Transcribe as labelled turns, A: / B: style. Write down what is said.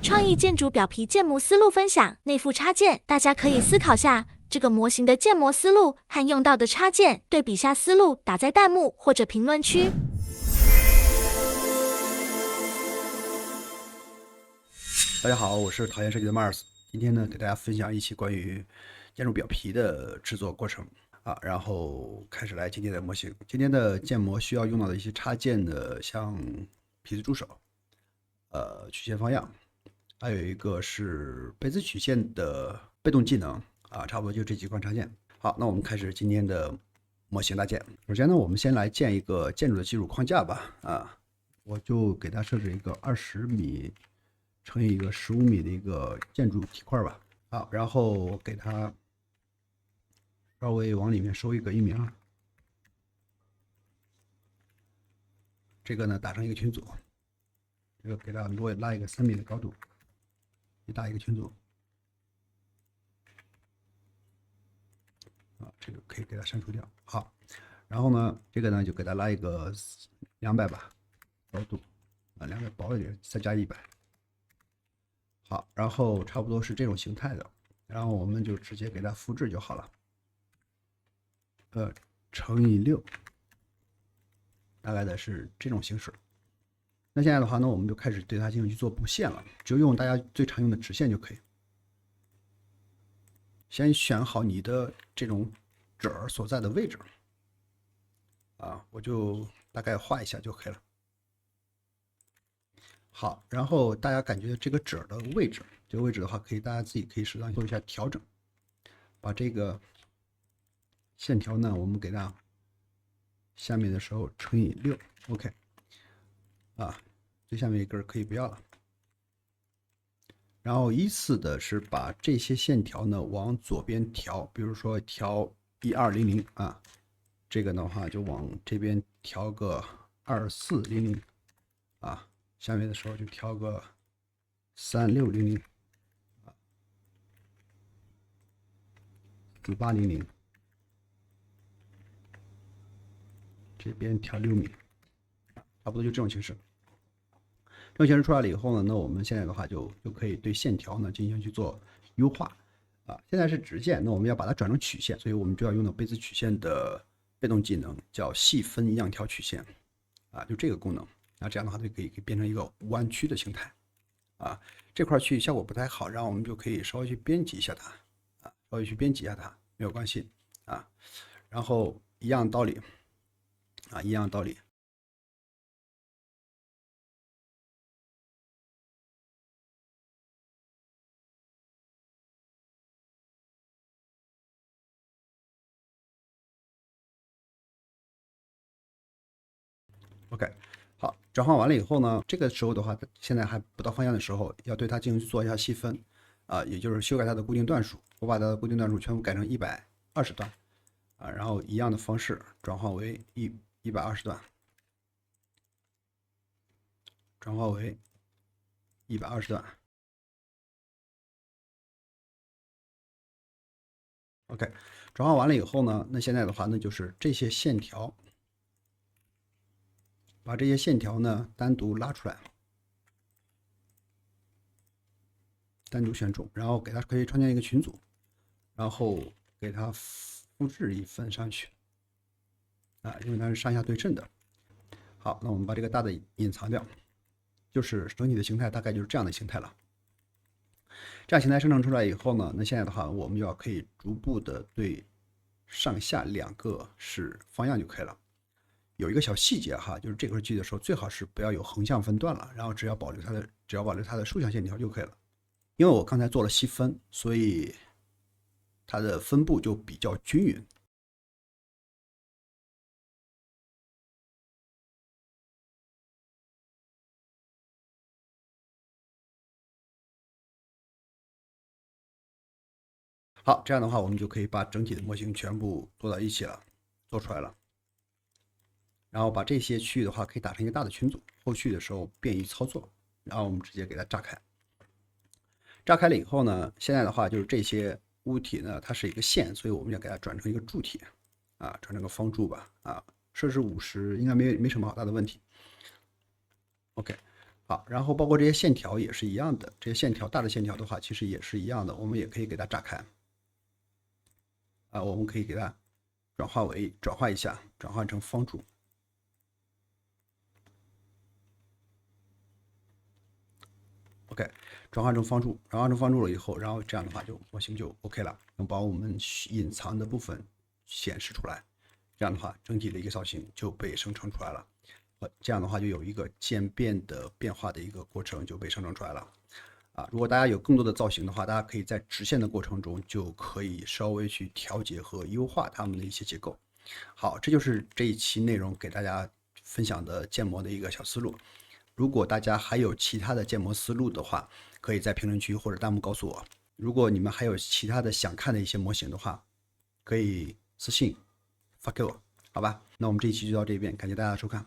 A: 创意建筑表皮建模思路分享，内附插件，大家可以思考下这个模型的建模思路和用到的插件，对比下思路，打在弹幕或者评论区。
B: 大家好，我是讨厌设计的 Mars， 今天呢给大家分享一期关于建筑表皮的制作过程啊，然后开始来今天的模型。今天的建模需要用到的一些插件的，像皮子助手、曲线方样，还有一个是贝兹曲线的被动技能啊，差不多就这几款插件。好，那我们开始今天的模型搭建。首先呢，我们先来建一个建筑的基础框架吧。啊，我就给它设置一个20米乘以一个15米的一个建筑体块吧。好，然后给它稍微往里面收一个域名，这个呢打成一个群组，这个给它拉一个3米的高度，一大一个群组。啊，这个可以给它删除掉。好，然后呢，这个呢就给它拉一个200吧，高度啊，200薄一点，再加100。好，然后差不多是这种形态的，然后我们就直接给它复制就好了。乘以6，大概的是这种形式。那现在的话呢，我们就开始对它进行去做布线了，就用大家最常用的直线就可以。先选好你的这种褶儿所在的位置，啊，我就大概画一下就可以了。好，然后大家感觉这个褶的位置，这个位置的话，大家自己可以适当做一下调整，把这个线条呢，我们给它下面的时候乘以6 ，OK， 啊，最下面一根可以不要了。然后依次的是把这些线条呢往左边调，比如说调1200啊，这个的话就往这边调个2400啊，下面的时候就调个3600啊，4800，这边调6米，差不多就这种形式。这种形式出来了以后呢，那我们现在的话就可以对线条呢进行去做优化啊。现在是直线，那我们要把它转成曲线，所以我们就要用到贝兹曲线的被动技能，叫细分样条曲线啊，就这个功能。那这样的话就可以变成一个弯曲的形态啊。这块区域效果不太好，然后我们就可以稍微去编辑一下它啊，稍微去编辑一下它没有关系啊。然后一样道理啊，一样道理。OK， 好，转换完了以后呢，这个时候的话，现在还不到方向的时候，要对它进行做一下细分，啊，也就是修改它的固定段数。我把它的固定段数全部改成120段，啊，然后一样的方式转化为120段，转化为120段。OK， 转化完了以后呢，那现在的话，那就是这些线条。把这些线条呢单独拉出来，单独选中，然后给它可以创建一个群组，然后给它复制一份上去啊，因为它是上下对称的。好，那我们把这个大的隐藏掉，就是整体的形态大概就是这样的形态了。这样形态生成出来以后呢，那现在的话，我们就可以逐步的对上下2个是方向就可以了。有一个小细节哈，就是这块锯的时候，最好是不要有横向分段了，然后只要保留它的竖向线条就可以了。因为我刚才做了细分，所以它的分布就比较均匀。好，这样的话，我们就可以把整体的模型全部做到一起了，做出来了。然后把这些区域的话，可以打成一个大的群组，后续的时候便于操作。然后我们直接给它炸开。炸开了以后呢，现在的话就是这些物体呢，它是一个线，所以我们要给它转成一个柱体，啊，转成个方柱吧，啊，设置50应该没什么好大的问题。OK，好，然后包括这些线条也是一样的，这些线条大的线条的话，其实也是一样的，我们也可以给它炸开啊，我们可以给它转化一下，转换成方柱。OK， 转换成方柱，了以后，然后这样的话模型就 OK 了，能把我们隐藏的部分显示出来，这样的话整体的一个造型就被生成出来了。这样的话就有一个渐变的变化的一个过程就被生成出来了。啊，如果大家有更多的造型的话，大家可以在直线的过程中就可以稍微去调节和优化它们的一些结构。好，这就是这一期内容给大家分享的建模的一个小思路。如果大家还有其他的建模思路的话，可以在评论区或者弹幕告诉我。如果你们还有其他的想看的一些模型的话，可以私信发给我，好吧？那我们这一期就到这边，感谢大家的收看。